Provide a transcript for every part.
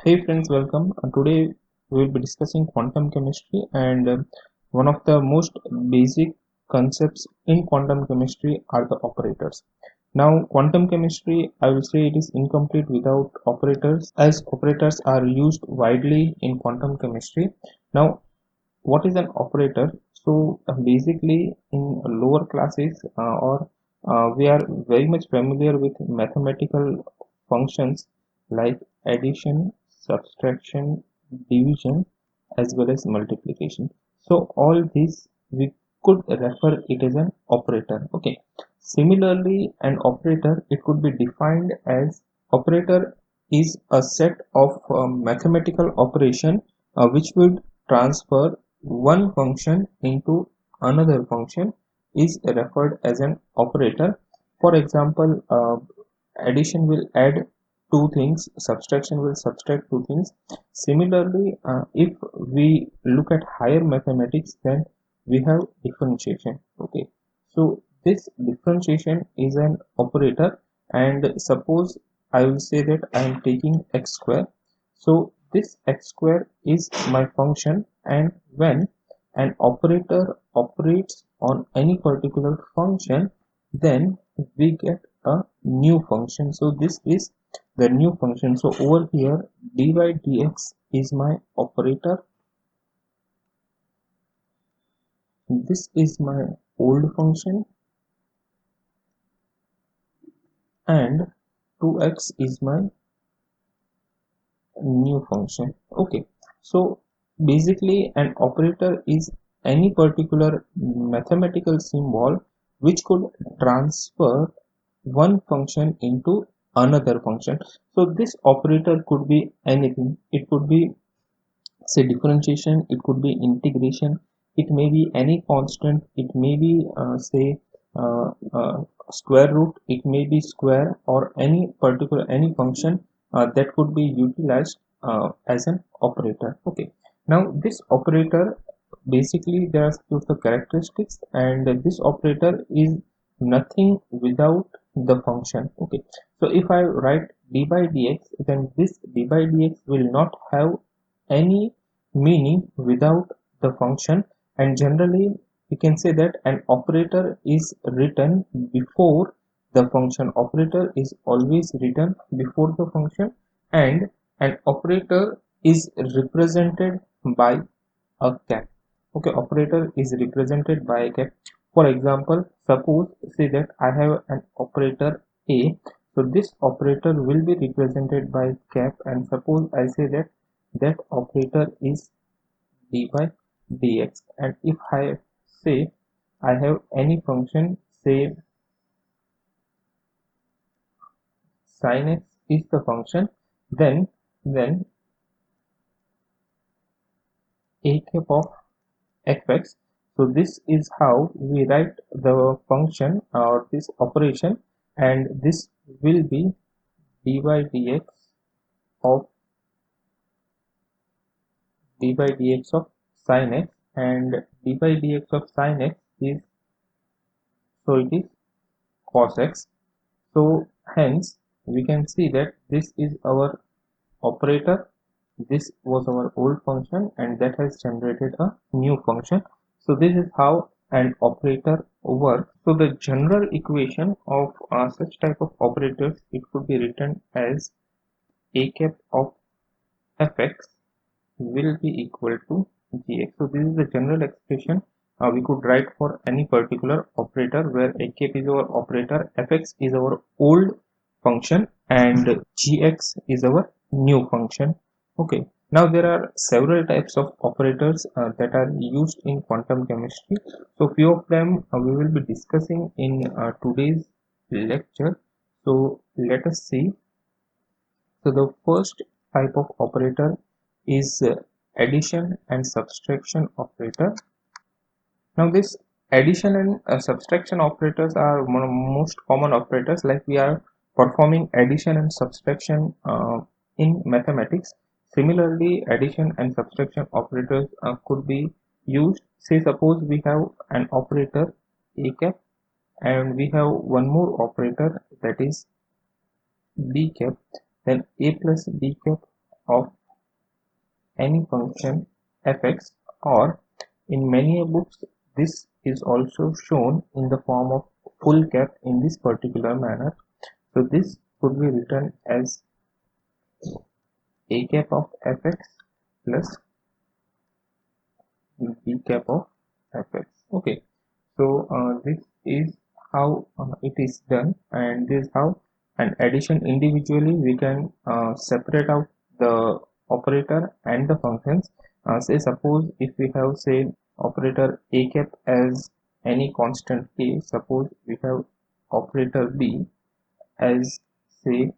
Hey friends, welcome. Today we will be discussing quantum chemistry and one of the most basic concepts in quantum chemistry are the operators. Now, quantum chemistry, I will say it is incomplete without operators as operators are used widely in quantum chemistry. Now, what is an operator? So basically in lower classes or we are very much familiar with mathematical functions like addition, subtraction, division as well as multiplication. So all these we could refer it as an operator. Okay. Similarly, an operator it could be defined as operator is a set of mathematical operation which would transfer one function into another function is referred as an operator. For example, addition will add two things, subtraction will subtract two things. Similarly, if we look at higher mathematics, then we have differentiation. Okay, so this differentiation is an operator, and suppose I will say that I am taking x square. So this x square is my function, and when an operator operates on any particular function, then we get a new function. So this is the new function. So over here dy dx is my operator, this is my old function, and 2x is my new function. Okay, so basically an operator is any particular mathematical symbol which could transfer one function into another function. So this operator could be anything. It could be say differentiation, it could be integration, it may be any constant, it may be uh, uh, square root, it may be square, or any particular any function that could be utilized as an operator. Okay, now this operator basically there are few of the characteristics, and this operator is nothing without the function. Okay, so if I write d by dx, then this d by dx will not have any meaning without the function, and generally we can say that an operator is written before the function. Operator is always written before the function, and an operator is represented by a cap. Okay, operator is represented by a cap. For example, suppose say that I have an operator a, so this operator will be represented by cap, and suppose I say that that operator is d by dx, and if I say I have any function, say sin x is the function, then a cap of fx. So this is how we write the function or this operation, and this will be d by dx of sin x, and d by dx of sin x is, so it is cos x. So hence we can see that this is our operator, this was our old function, and that has generated a new function. So this is how an operator works. So the general equation of such type of operators, it could be written as a cap of fx will be equal to gx. So this is the general expression we could write for any particular operator, where a cap is our operator, fx is our old function, and gx is our new function. Okay, now there are several types of operators that are used in quantum chemistry. So few of them we will be discussing in today's lecture. So let us see. So the first type of operator is addition and subtraction operator. Now this addition and subtraction operators are one of most common operators, like we are performing addition and subtraction in mathematics. Similarly, addition and subtraction operators could be used. Say suppose we have an operator a cap, and we have one more operator that is b cap, then a plus b cap of any function fx, or in many books this is also shown in the form of full cap in this particular manner. So this could be written as a cap of fx plus b cap of fx. Okay, so this is how it is done, and this is how an addition individually we can separate out the operator and the functions. Say suppose if we have say operator a cap as any constant k, suppose we have operator b as say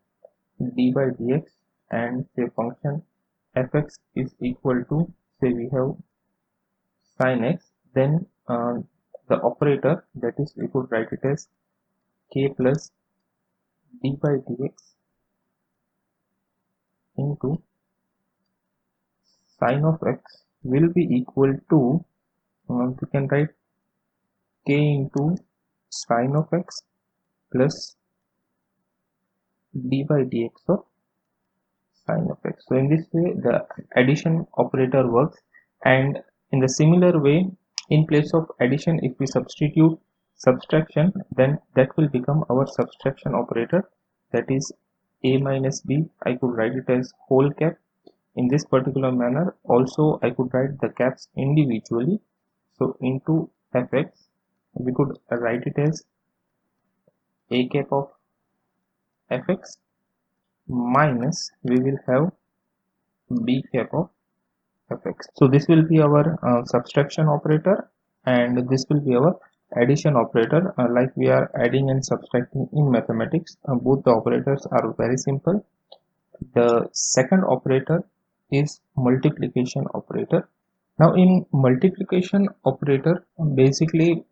d by dx, and say function fx is equal to say we have sin x, then the operator, that is we could write it as k plus d by dx into sin of x will be equal to we can write k into sin of x plus d by dx of sin of x. So in this way the addition operator works, and in the similar way in place of addition if we substitute subtraction, then that will become our subtraction operator, that is a minus b. I could write it as whole cap in this particular manner. Also I could write the caps individually, so into fx we could write it as a cap of fx minus we will have b cap of fx. So this will be our subtraction operator, and this will be our addition operator. Like we are adding and subtracting in mathematics, both the operators are very simple. The second operator is multiplication operator. Now in multiplication operator, basically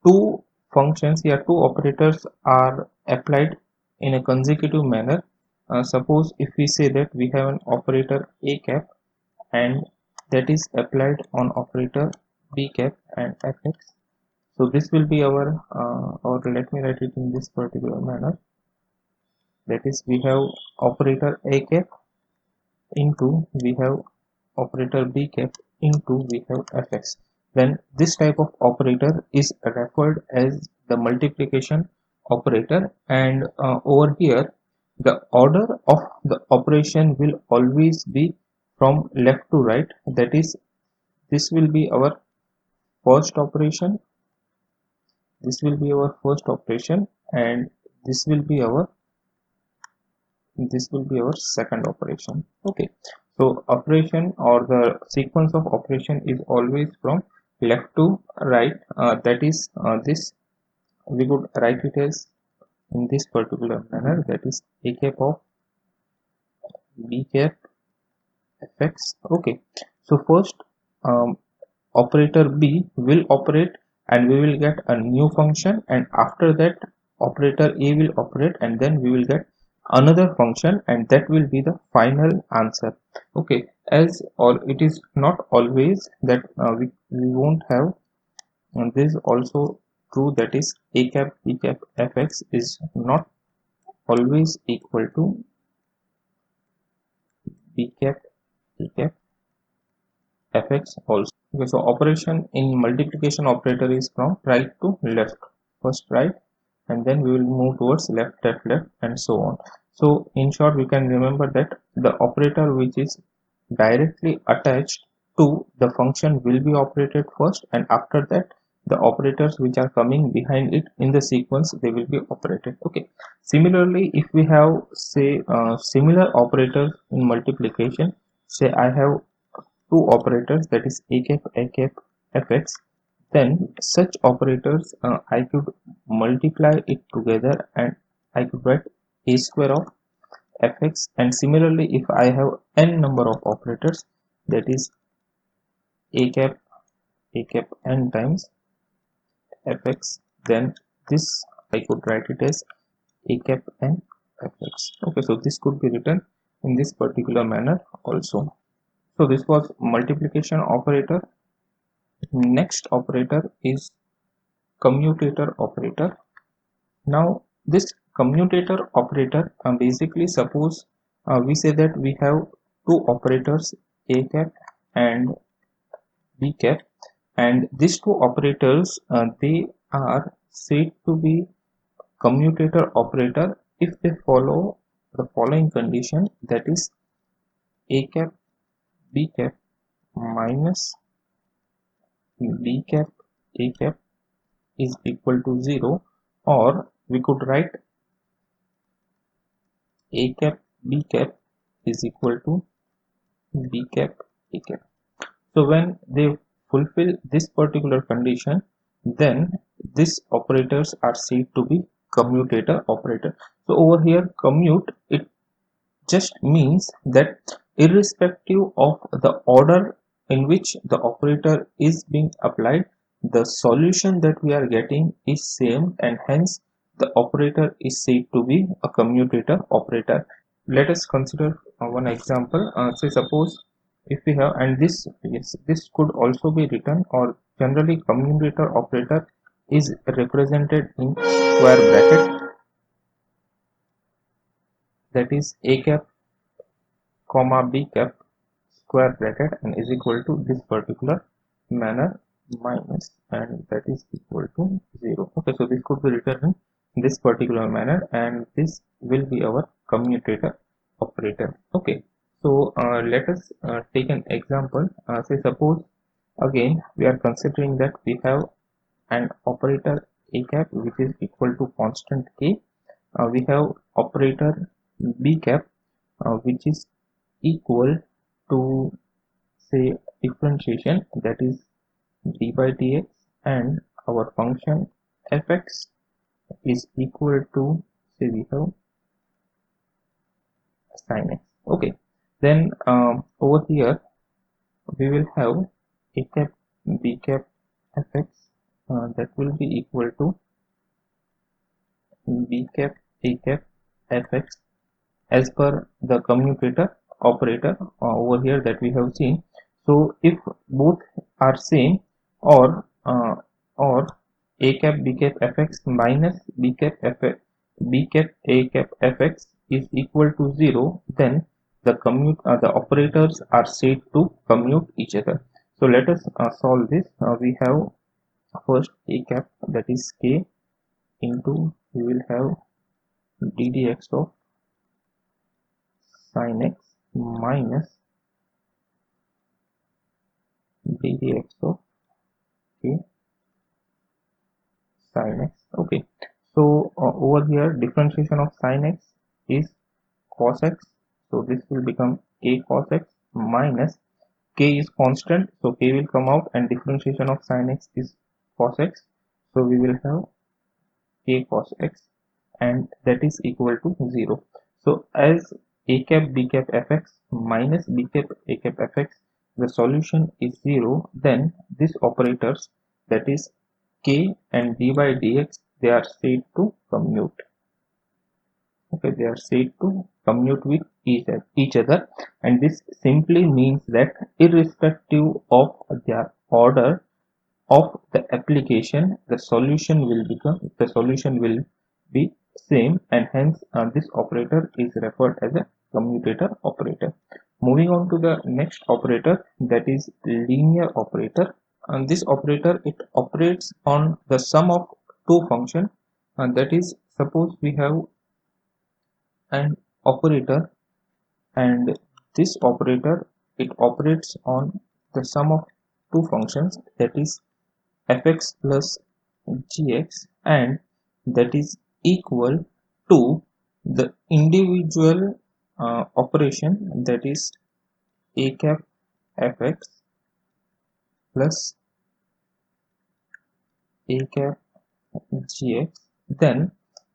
two functions here, two operators are applied in a consecutive manner. Suppose if we say that we have an operator a cap, and that is applied on operator b cap and fx. So this will be our or let me write it in this particular manner, that is we have operator a cap into we have operator b cap into we have fx. Then this type of operator is referred as the multiplication operator, and over here the order of the operation will always be from left to right, that is this will be our first operation, this will be our first operation, and this will be our second operation. Okay, so operation or the sequence of operation is always from left to right, that is this we could write it as in this particular manner, that is a cap of b cap fx. Okay, so first operator b will operate and we will get a new function, and after that operator a will operate and then we will get another function, and that will be the final answer. Okay, as or it is not always that we won't have, and this is also true, that is a cap b cap fx is not always equal to b cap a cap fx also. Okay, so operation in multiplication operator is from right to left, first right and then we will move towards left and so on. So in short we can remember that the operator which is directly attached to the function will be operated first, and after that the operators which are coming behind it in the sequence they will be operated. Okay, similarly if we have say similar operators in multiplication, say I have two operators, that is a cap fx, then such operators I could multiply it together and I could write a square of fx. And similarly if I have n number of operators, that is a cap n times fx, then this I could write it as a cap n fx. Okay, so this could be written in this particular manner also. So this was multiplication operator. Next operator is commutator operator. Now this commutator operator, basically suppose we say that we have two operators a cap and b cap, and these two operators they are said to be commutator operator if they follow the following condition, that is a cap b cap minus b cap a cap is equal to 0, or we could write a cap b cap is equal to b cap a cap. So when they fulfill this particular condition, then these operators are said to be commutator operator. So over here commute, it just means that irrespective of the order in which the operator is being applied, the solution that we are getting is same, and hence the operator is said to be a commutator operator. Let us consider one example. Say suppose if we have, and this, yes, this could also be written, or generally commutator operator is represented in square bracket, that is a cap comma b cap square bracket, and is equal to this particular manner minus, and that is equal to 0. Okay, so this could be written in this particular manner, and this will be our commutator operator. Okay, so let us take an example. Say suppose again we are considering that we have an operator a cap which is equal to constant k. We have operator b cap which is equal to, say, differentiation, that is d by dx, and our function fx is equal to, say, we have sin x. Okay, then over here we will have a cap b cap fx that will be equal to b cap a cap fx as per the commutator operator over here that we have seen. So if both are same, or a cap b cap fx minus b cap a cap fx is equal to 0, then the operators are said to commute each other. So let us solve this. We have first a cap, that is k, into, we will have d dx of sin x minus d dx of k sin x. Okay, so over here differentiation of sin x is cos x, so this will become k cos x minus, k is constant, so k will come out, and differentiation of sin x is cos x, so we will have k cos x, and that is equal to 0. So as a cap b cap fx minus b cap a cap fx, the solution is 0, then these operators, that is k and d by dx, they are said to commute. Okay, they are said to commute with each other, and this simply means that irrespective of their order of the application, the solution will be same, and hence this operator is referred as a commutator operator. Moving on to the next operator, that is linear operator, and this operator, it operates on the sum of two functions, and that is, suppose we have an operator, and this operator, it operates on the sum of two functions, that is fx plus gx, and that is equal to the individual operation, that is a cap fx plus a cap gx, then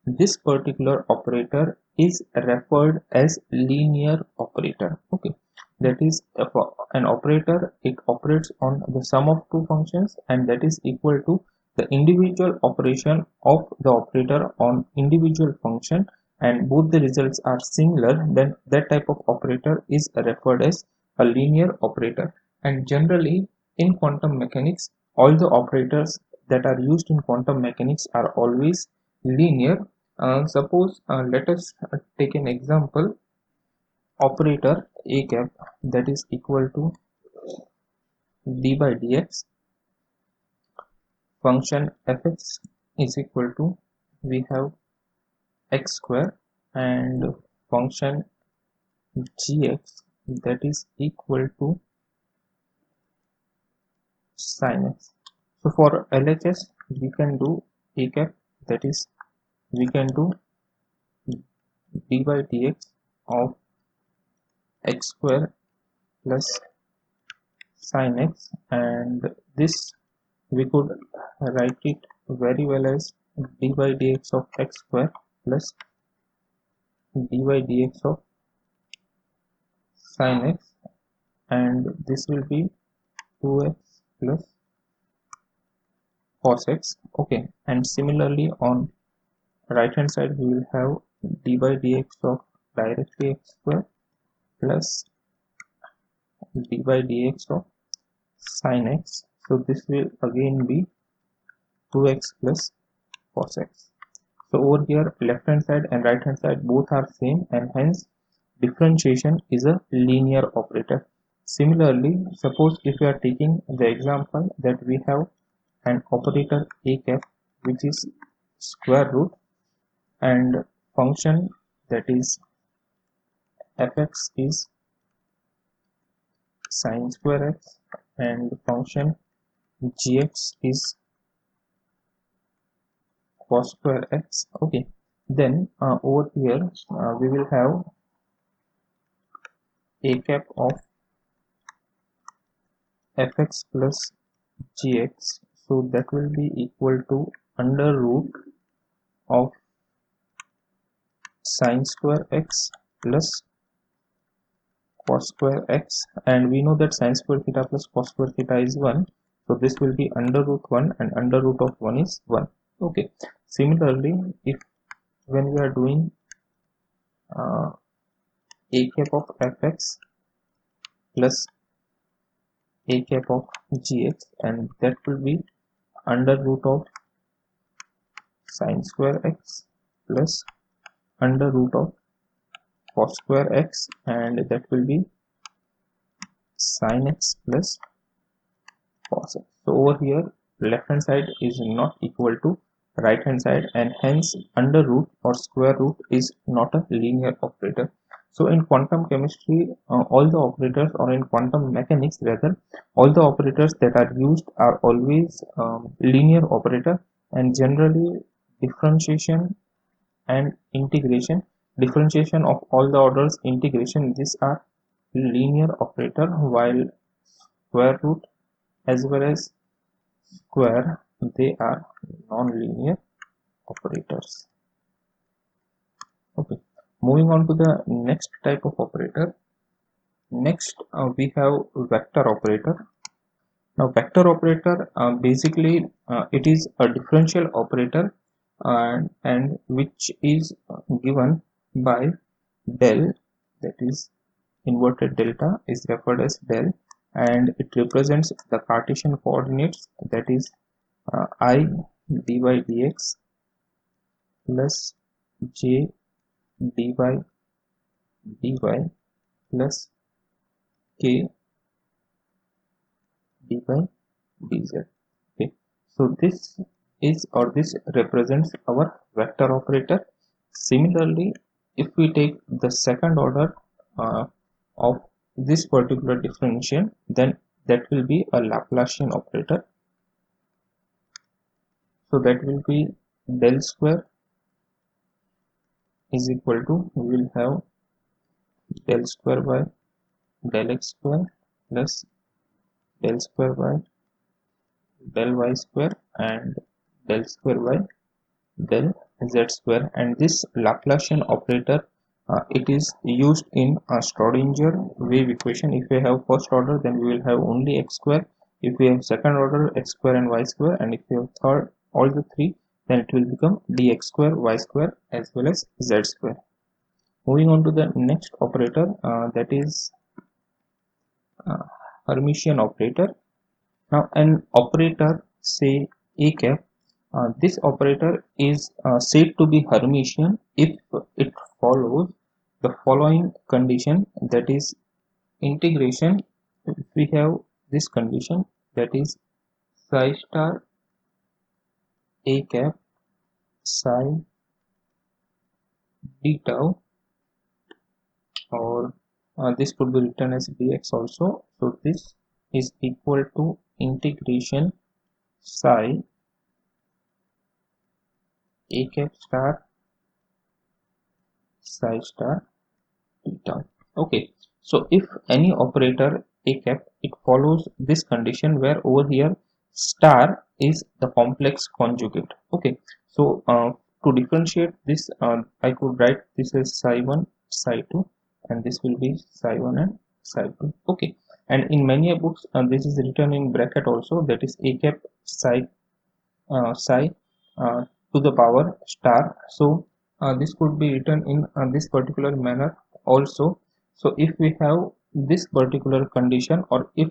this particular operator is referred as linear operator. Okay, that is, if an operator, it operates on the sum of two functions, and that is equal to the individual operation of the operator on individual function, and both the results are similar, then that type of operator is referred as a linear operator. And generally in quantum mechanics, all the operators that are used in quantum mechanics are always linear. Suppose let us take an example. operator a cap that is equal to d by dx, function fx is equal to, we have x square, and function gx that is equal to sin x. So for LHS we can do a cap that is, we can do d by dx of x square plus sin x, and this we could write it very well as d by dx of x square plus d by dx of sin x, and this will be 2x plus cos x. Okay, and similarly on right hand side we will have d by dx of directly x square plus d by dx of sin x. So this will again be 2x plus cos x. So over here left hand side and right hand side both are same, and hence differentiation is a linear operator. Similarly, suppose if we are taking the example that we have an operator a cap which is square root, and function that is fx is sin square x, and function gx is cos square x. Okay, then over here we will have a cap of fx plus gx, so that will be equal to under root of sin square x plus cos square x, and we know that sin square theta plus cos square theta is 1, so this will be under root 1, and under root of 1 is 1. Okay, similarly if when we are doing a cap of fx plus a cap of gx, and that will be under root of sin square x plus under root of cos square x, and that will be sin x plus cos x. So over here left hand side is not equal to right hand side, and hence under root or square root is not a linear operator. So in quantum chemistry all the operators, or in quantum mechanics rather, all the operators that are used are always linear operator, and generally differentiation and integration, differentiation of all the orders, integration, these are linear operator, while square root as well as square they are non-linear operators. Okay, moving on to the next type of operator. Next we have vector operator. Now vector operator basically it is a differential operator, and which is given by del, that is inverted delta is referred as del, and it represents the Cartesian coordinates, that is I d by dx plus j d by dy plus k d by dz. Okay, so this is, or this represents our vector operator. Similarly, if we take the second order of this particular differential, then that will be a Laplacian operator. So that will be del square is equal to, we will have del square by del x square plus del square by del y square and del square by del z square, and this Laplacian operator it is used in a Schrodinger wave equation. If we have first order, then we will have only x square. If we have second order, x square and y square, and if we have third, all the three, then it will become dx square, y square as well as z square. Moving on to the next operator, that is Hermitian operator. Now an operator, say a cap, this operator is said to be Hermitian if it follows the following condition, that is integration. If we have this condition, that is psi star a cap psi d tau, or this could be written as dx also. So this is equal to integration psi a cap star psi star d tau. Okay, so if any operator a cap, it follows this condition where over here star is the complex conjugate. Okay, so to differentiate this, I could write this as psi 1 psi 2, and this will be psi 1 and psi 2. Okay, and in many books this is written in bracket also, that is a cap psi psi to the power star. So this could be written in this particular manner also. So if we have this particular condition, or if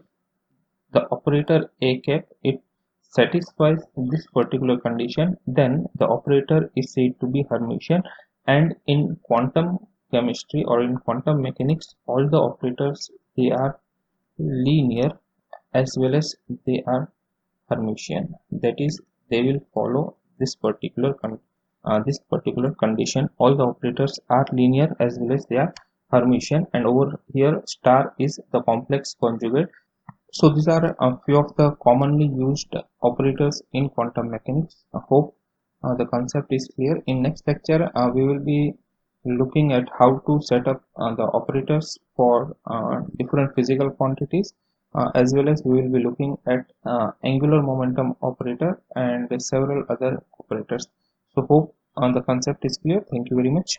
the operator a cap, it satisfies this particular condition, then the operator is said to be Hermitian. And in quantum chemistry or in quantum mechanics, all the operators, they are linear as well as they are Hermitian. That is, they will follow this particular condition. All the operators are linear as well as they are Hermitian, and over here star is the complex conjugate. So these are a few of the commonly used operators in quantum mechanics. I hope the concept is clear. In next lecture, we will be looking at how to set up the operators for different physical quantities, as well as we will be looking at angular momentum operator and several other operators. So hope the concept is clear. Thank you very much.